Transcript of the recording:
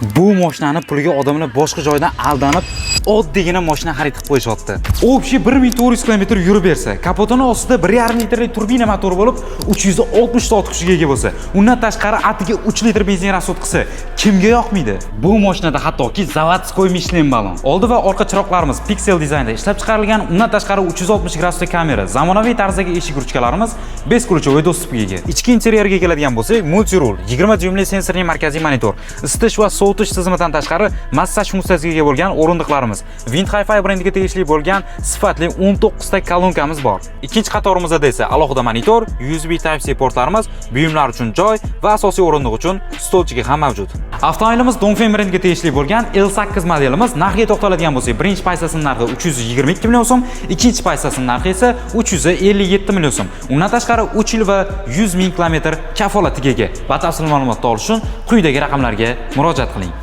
Bu mashinani puliga odamlar boshqa joydan aldanib, oddiygina mashina xarid qilib qo'yishyapti. Общий 1400 km yurib bersa, kapotini ostida 1,5 litrli turbina motori bo'lib, 360 ot kuchiga ega bo'lsa, undan tashqari atiga 3 litr benzin rasxod qilsa, kimga yoqmaydi? Bu mashinada hattoki zavodskoy Michelin balon. Oldi va orqa chiroqlarimiz Pixel dizaynda ishlab chiqarilgan, undan tashqari 360 gradusli kamera, zamonaviy tarzdagi eshik ruchkalarimiz, beskuruvchi do'stlikka ega. Ichki interyerga keladigan bo'lsak, multirul, 20 dyumli sensorli markaziy monitor, isitish va sovutish tizimidan tashqari massaj funksiyasiga ega bo'lgan o'rindiqlarimiz, Wind Hi-Fi brendiga tegishli bo'lgan sifatli 19 ta kolonkamiz bor. Ikkinchi qatorimizda esa alohida monitor, USB Type-C portlarimiz, buyumlar uchun joy va asosiy o'rindiq uchun stolchigi ham mavjud. Avtomobilimiz Dongfeng brendiga tegishli bo'lgan L8 modelimiz. Narxiga to'xtaladigan bo'lsak, birinchi paysasining narxi 322 million so'm, ikkinchi paysasining narxi esa 357 million so'm. Undan tashqari 3 yil va 100 ming kilometr kafolatiga ega. Batafsil ma'lumot olish uchun quyidagi raqamlarga murojaat qiling.